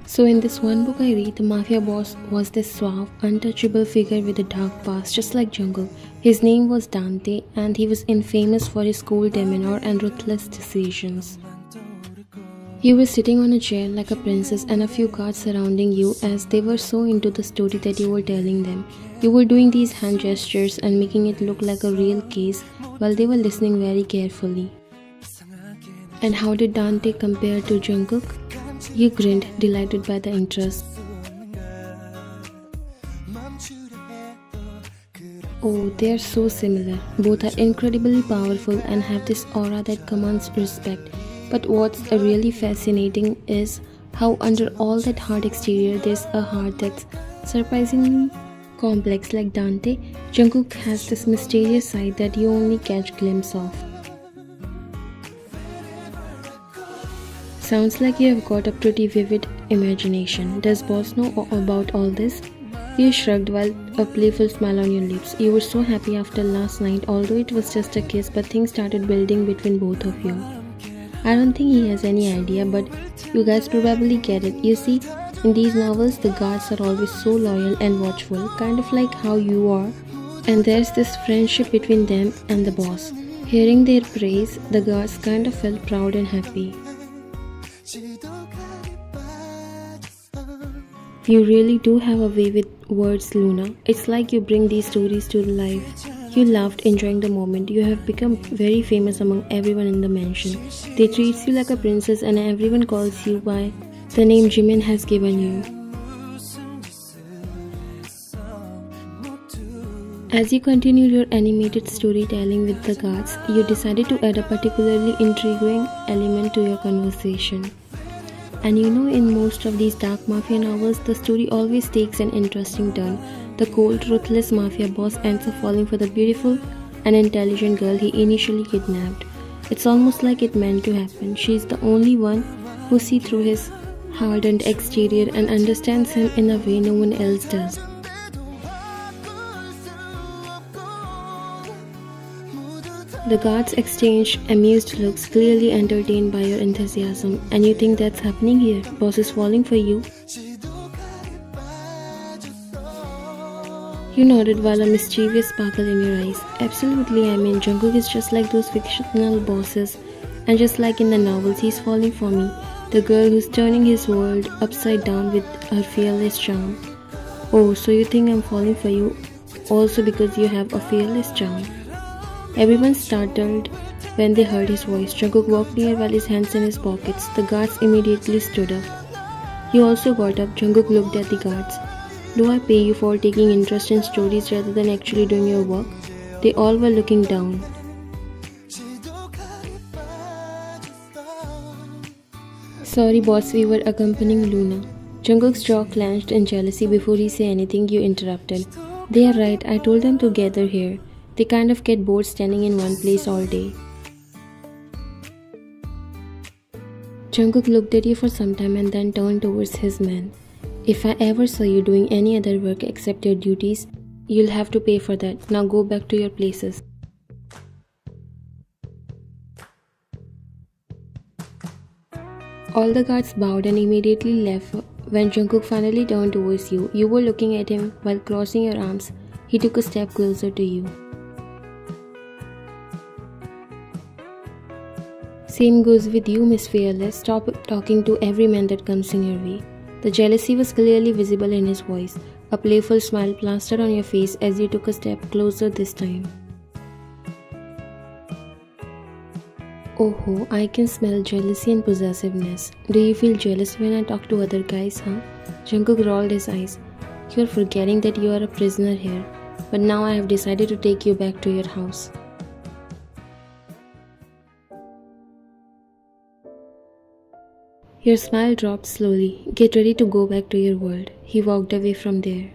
So in this one book I read, the mafia boss was this suave, untouchable figure with a dark past, just like Jungkook. His name was Dante, and he was infamous for his cool demeanor and ruthless decisions. You were sitting on a chair like a princess and a few guards surrounding you as they were so into the story that you were telling them. You were doing these hand gestures and making it look like a real case while they were listening very carefully. And how did Dante compare to Jungkook? You grinned, delighted by the interest. Oh, they are so similar. Both are incredibly powerful and have this aura that commands respect. But what's really fascinating is how under all that hard exterior there's a heart that's surprisingly complex. Like Dante, Jungkook has this mysterious side that you only catch a glimpse of. Sounds like you have got a pretty vivid imagination. Does boss know about all this? You shrugged while a playful smile on your lips. You were so happy after last night, although it was just a kiss, but things started building between both of you. I don't think he has any idea, but you guys probably get it. You see, in these novels, the guards are always so loyal and watchful, kind of like how you are. And there's this friendship between them and the boss. Hearing their praise, the guards kind of felt proud and happy. You really do have a way with words, Luna. It's like you bring these stories to life. You laughed, enjoying the moment. You have become very famous among everyone in the mansion. They treat you like a princess and everyone calls you by the name Jimin has given you. As you continued your animated storytelling with the guards, you decided to add a particularly intriguing element to your conversation. And you know, in most of these dark mafia novels, the story always takes an interesting turn. The cold, ruthless mafia boss ends up falling for the beautiful and intelligent girl he initially kidnapped. It's almost like it meant to happen. She's the only one who sees through his hardened exterior and understands him in a way no one else does. The guards exchanged amused looks, clearly entertained by your enthusiasm. And you think that's happening here? Boss is falling for you? You nodded while a mischievous sparkle in your eyes. Absolutely, I mean, Jungkook is just like those fictional bosses. And just like in the novels, he's falling for me. The girl who's turning his world upside down with her fearless charm. Oh, so you think I'm falling for you also because you have a fearless charm? Everyone startled when they heard his voice. Jungkook walked near while his hands in his pockets. The guards immediately stood up. He also got up. Jungkook looked at the guards. Do I pay you for taking interest in stories rather than actually doing your work? They all were looking down. Sorry boss, we were accompanying Luna. Jungkook's jaw clenched in jealousy. Before he said anything, you interrupted. They are right, I told them to gather here. They kind of get bored standing in one place all day. Jungkook looked at you for some time and then turned towards his men. If I ever saw you doing any other work except your duties, you'll have to pay for that. Now go back to your places. All the guards bowed and immediately left. When Jungkook finally turned towards you, you were looking at him while crossing your arms. He took a step closer to you. Same goes with you, Miss Fearless. Stop talking to every man that comes in your way. The jealousy was clearly visible in his voice. A playful smile plastered on your face as you took a step closer this time. Oh, I can smell jealousy and possessiveness. Do you feel jealous when I talk to other guys, huh? Jungkook rolled his eyes. You're forgetting that you are a prisoner here. But now I have decided to take you back to your house. Your smile dropped slowly. Get ready to go back to your world. He walked away from there.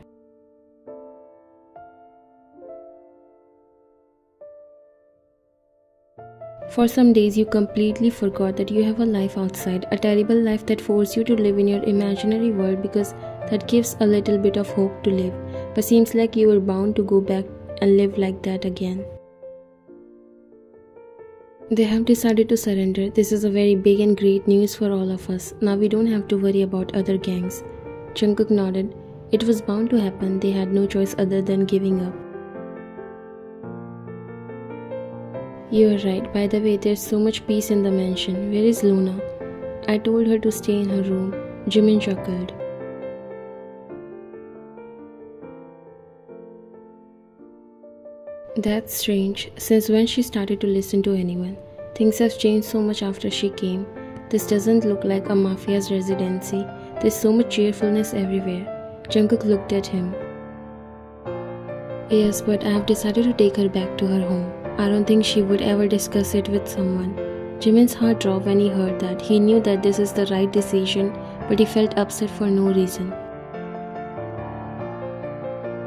For some days you completely forgot that you have a life outside, a terrible life that forces you to live in your imaginary world because that gives a little bit of hope to live, but seems like you were bound to go back and live like that again. They have decided to surrender. This is a very big and great news for all of us. Now we don't have to worry about other gangs. Jungkook nodded. It was bound to happen. They had no choice other than giving up. You're right. By the way, there's so much peace in the mansion. Where is Luna? I told her to stay in her room. Jimin chuckled. That's strange. Since when she started to listen to anyone? Things have changed so much after she came. This doesn't look like a mafia's residency. There's so much cheerfulness everywhere. Jungkook looked at him. Yes, but I have decided to take her back to her home. I don't think she would ever discuss it with someone. Jimin's heart dropped when he heard that. He knew that this is the right decision, but he felt upset for no reason.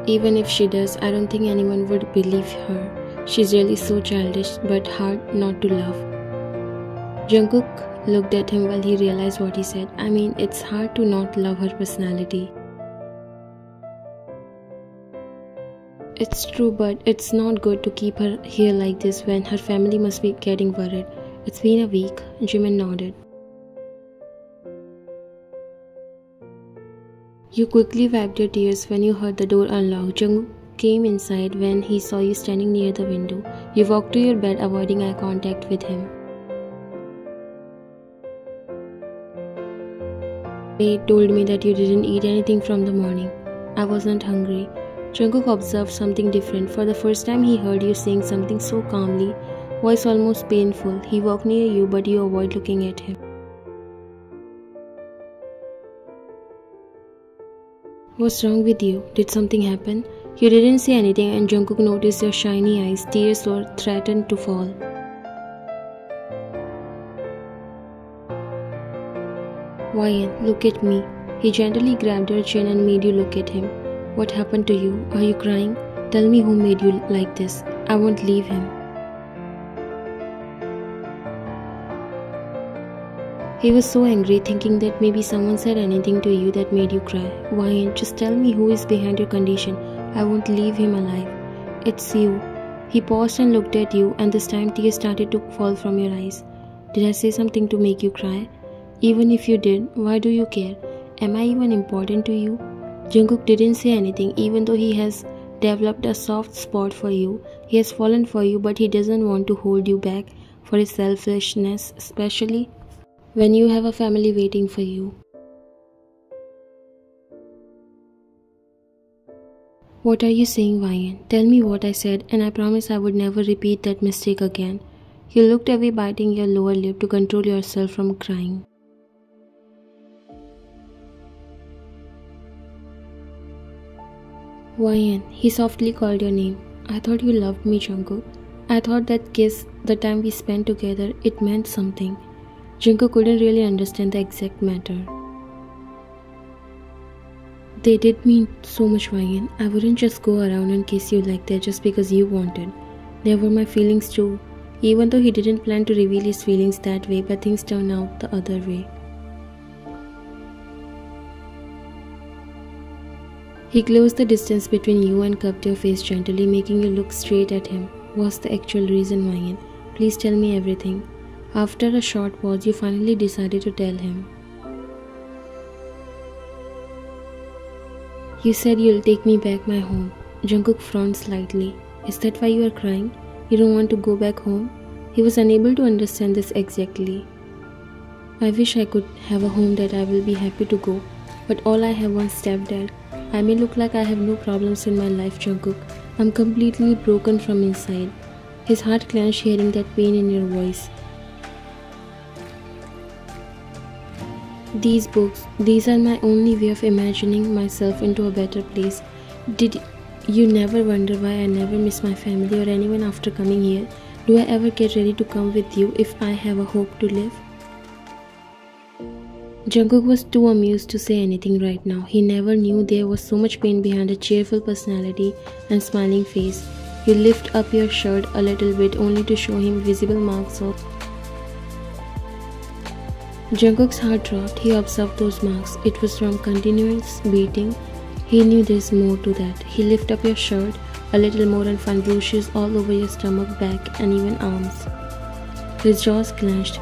Even if she does, I don't think anyone would believe her. She's really so childish, but hard not to love. Jungkook looked at him while he realized what he said. I mean, it's hard to not love her personality. It's true, but it's not good to keep her here like this when her family must be getting worried. It's been a week. Jimin nodded. You quickly wiped your tears when you heard the door unlock. Jungkook came inside when he saw you standing near the window. You walked to your bed, avoiding eye contact with him. They told me that you didn't eat anything from the morning. I wasn't hungry. Jungkook observed something different. For the first time he heard you saying something so calmly, voice almost painful. He walked near you, but you avoid looking at him. What's wrong with you? Did something happen? You didn't say anything, and Jungkook noticed your shiny eyes. Tears were threatened to fall. Wyan, look at me. He gently grabbed your chin and made you look at him. What happened to you? Are you crying? Tell me who made you like this. I won't leave him. He was so angry, thinking that maybe someone said anything to you that made you cry. Wyan, just tell me who is behind your condition. I won't leave him alive. It's you. He paused and looked at you, and this time tears started to fall from your eyes. Did I say something to make you cry? Even if you did, why do you care? Am I even important to you? Jungkook didn't say anything, even though he has developed a soft spot for you. He has fallen for you, but he doesn't want to hold you back for his selfishness, especially when you have a family waiting for you. What are you saying, Wyan? Tell me what I said, and I promise I would never repeat that mistake again. You looked away, biting your lower lip to control yourself from crying. Wyan, he softly called your name. I thought you loved me, Jungkook. I thought that kiss, the time we spent together, it meant something. Jungkook couldn't really understand the exact matter. They did mean so much, Wyan. I wouldn't just go around and kiss you like that just because you wanted. They were my feelings too. Even though he didn't plan to reveal his feelings that way, but things turned out the other way. He closed the distance between you and cupped your face gently, making you look straight at him. What's the actual reason, Wyan? Please tell me everything. After a short pause, you finally decided to tell him. You said you'll take me back my home. Jungkook frowned slightly. Is that why you are crying? You don't want to go back home? He was unable to understand this exactly. I wish I could have a home that I will be happy to go, but all I have one stepdad. I may look like I have no problems in my life, Jungkook. I'm completely broken from inside. His heart clenched hearing that pain in your voice. These books, these are my only way of imagining myself into a better place. Did you never wonder why I never miss my family or anyone after coming here? Do I ever get ready to come with you if I have a hope to live? Jungkook was too amused to say anything right now. He never knew there was so much pain behind a cheerful personality and smiling face. You lift up your shirt a little bit only to show him visible marks of. Jungkook's heart dropped. He observed those marks. It was from continuous beating. He knew there's more to that. He lifted up your shirt a little more and found bruises all over your stomach, back, and even arms. His jaws clenched.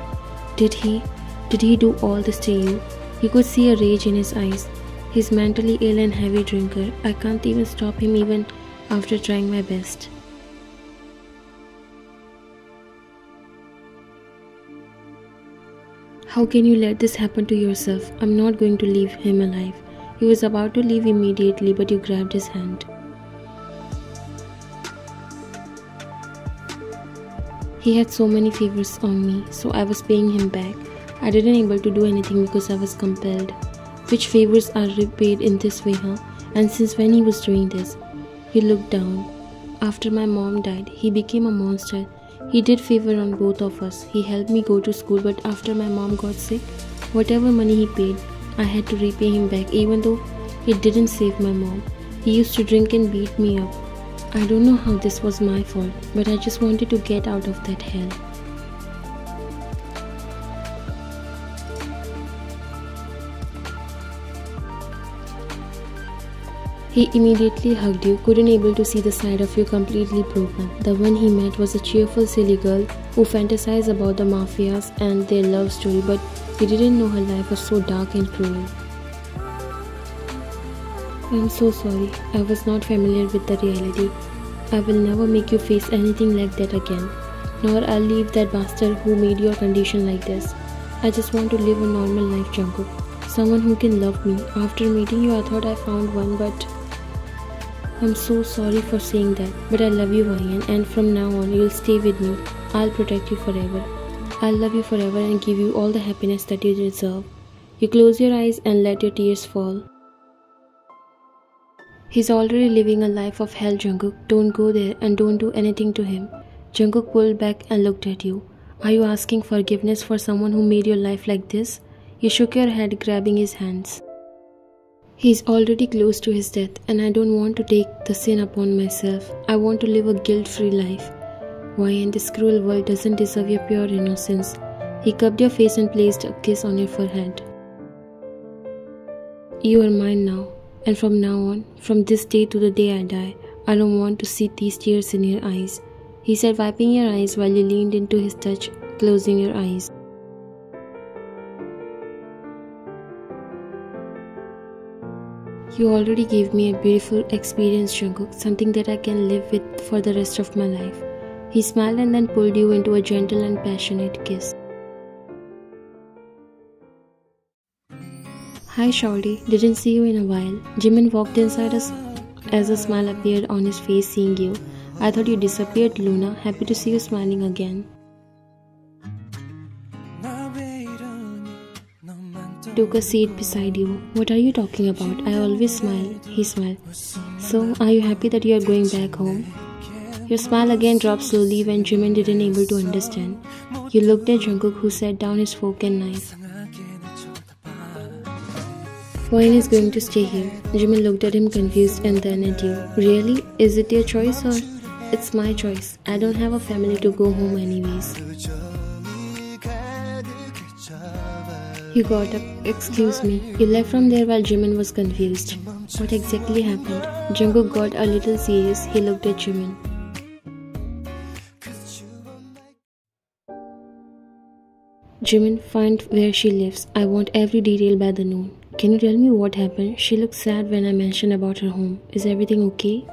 Did he? Did he do all this to you? You could see a rage in his eyes. He's mentally ill and heavy drinker. I can't even stop him even after trying my best. How can you let this happen to yourself? I'm not going to leave him alive. He was about to leave immediately, but you grabbed his hand. He had so many favors on me, so I was paying him back. I didn't able to do anything because I was compelled. Which favors are repaid in this way, huh? And since when he was doing this? He looked down. After my mom died, he became a monster. He did favor on both of us. He helped me go to school, but after my mom got sick, whatever money he paid, I had to repay him back, even though it didn't save my mom. He used to drink and beat me up. I don't know how this was my fault, but I just wanted to get out of that hell. He immediately hugged you, couldn't able to see the side of you completely broken. The one he met was a cheerful silly girl who fantasized about the mafias and their love story, but he didn't know her life was so dark and cruel. I'm so sorry, I was not familiar with the reality. I will never make you face anything like that again, nor I'll leave that bastard who made your condition like this. I just want to live a normal life, Jungkook. Someone who can love me. After meeting you, I thought I found one, but I'm so sorry for saying that, but I love you, Ryan, and from now on, you'll stay with me. I'll protect you forever. I'll love you forever and give you all the happiness that you deserve. You close your eyes and let your tears fall. He's already living a life of hell, Jungkook. Don't go there and don't do anything to him. Jungkook pulled back and looked at you. Are you asking forgiveness for someone who made your life like this? You shook your head, grabbing his hands. He's already close to his death, and I don't want to take the sin upon myself. I want to live a guilt-free life. Why, in this cruel world doesn't deserve your pure innocence. He cupped your face and placed a kiss on your forehead. You are mine now, and from now on, from this day to the day I die, I don't want to see these tears in your eyes, he said, wiping your eyes while you leaned into his touch, closing your eyes. You already gave me a beautiful experience, Jungkook, something that I can live with for the rest of my life. He smiled and then pulled you into a gentle and passionate kiss. Hi, Shawty. Didn't see you in a while. Jimin walked inside us as a smile appeared on his face seeing you. I thought you disappeared, Luna. Happy to see you smiling again. Took a seat beside you. What are you talking about? I always smile. He smiled. So, are you happy that you are going back home? Your smile again dropped slowly when Jimin didn't able to understand. You looked at Jungkook, who set down his fork and knife. Wayne is going to stay here. Jimin looked at him confused and then at you. Really? Is it your choice or? It's my choice. I don't have a family to go home anyways. You got up. Excuse me. You left from there while Jimin was confused. What exactly happened? Jungkook got a little serious. He looked at Jimin. Jimin, find where she lives. I want every detail by the noon. Can you tell me what happened? She looked sad when I mentioned about her home. Is everything okay?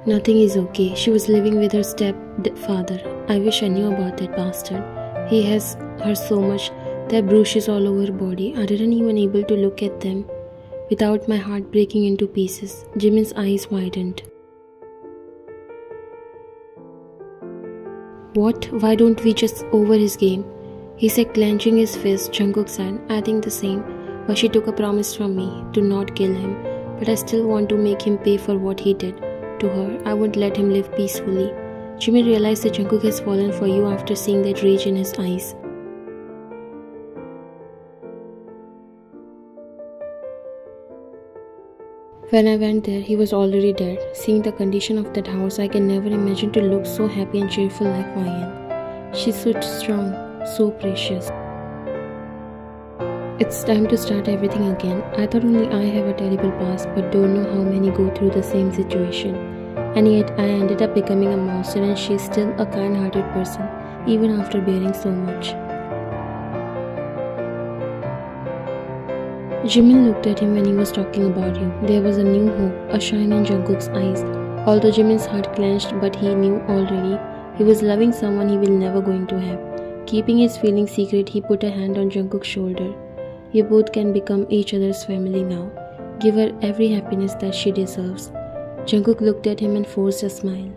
Nothing is okay. She was living with her stepfather. I wish I knew about that bastard. He has her so much. There are bruises all over her body. I didn't even able to look at them without my heart breaking into pieces. Jimin's eyes widened. What? Why don't we just over his game? He said, clenching his fist. Jungkook said, I think the same. But she took a promise from me to not kill him. But I still want to make him pay for what he did to her. I won't let him live peacefully. Jimin realized that Jungkook has fallen for you after seeing that rage in his eyes. When I went there, he was already dead. Seeing the condition of that house, I can never imagine to look so happy and cheerful like Ryan. She's so strong, so precious. It's time to start everything again. I thought only I have a terrible past, but don't know how many go through the same situation. And yet I ended up becoming a monster, and she's still a kind-hearted person, even after bearing so much. Jimin looked at him when he was talking about you. There was a new hope, a shine in Jungkook's eyes. Although Jimin's heart clenched, but he knew already he was loving someone he will never going to have. Keeping his feelings secret, he put a hand on Jungkook's shoulder. You both can become each other's family now. Give her every happiness that she deserves. Jungkook looked at him and forced a smile.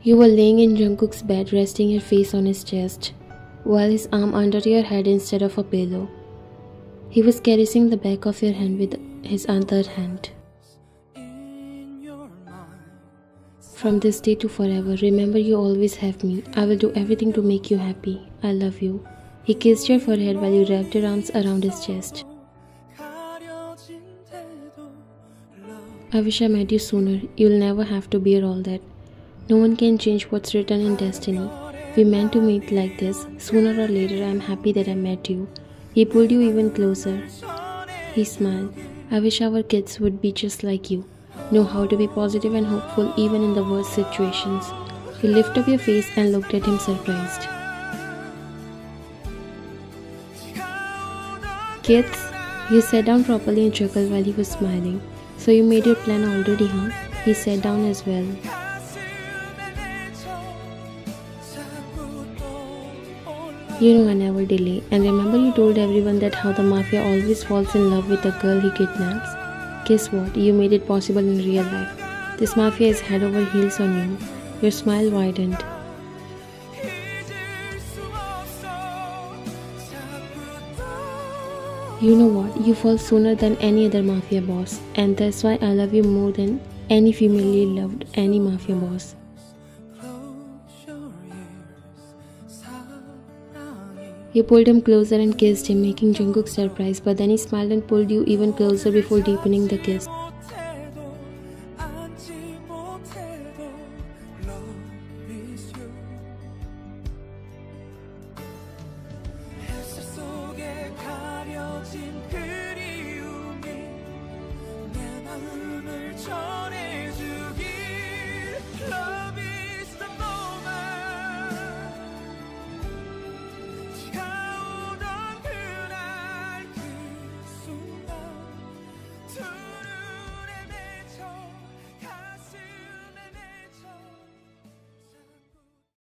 You were laying in Jungkook's bed, resting your face on his chest, while his arm under your head instead of a pillow. He was caressing the back of your hand with his other hand. From this day to forever, remember you always have me. I will do everything to make you happy. I love you. He kissed your forehead while you wrapped your arms around his chest. I wish I met you sooner. You'll never have to bear all that. No one can change what's written in destiny. We meant to meet like this. Sooner or later, I'm happy that I met you. He pulled you even closer. He smiled. I wish our kids would be just like you. Know how to be positive and hopeful even in the worst situations. You lifted up your face and looked at him surprised. Kids, you sat down properly and chuckled while he was smiling. So you made your plan already, huh? He sat down as well. You know I never delay. And remember you told everyone that how the mafia always falls in love with the girl he kidnaps? Guess what? You made it possible in real life. This mafia is head over heels on you. Your smile widened. You know what? You fall sooner than any other mafia boss. And that's why I love you more than any female loved any mafia boss. You pulled him closer and kissed him, making Jungkook surprised, but then he smiled and pulled you even closer before deepening the kiss.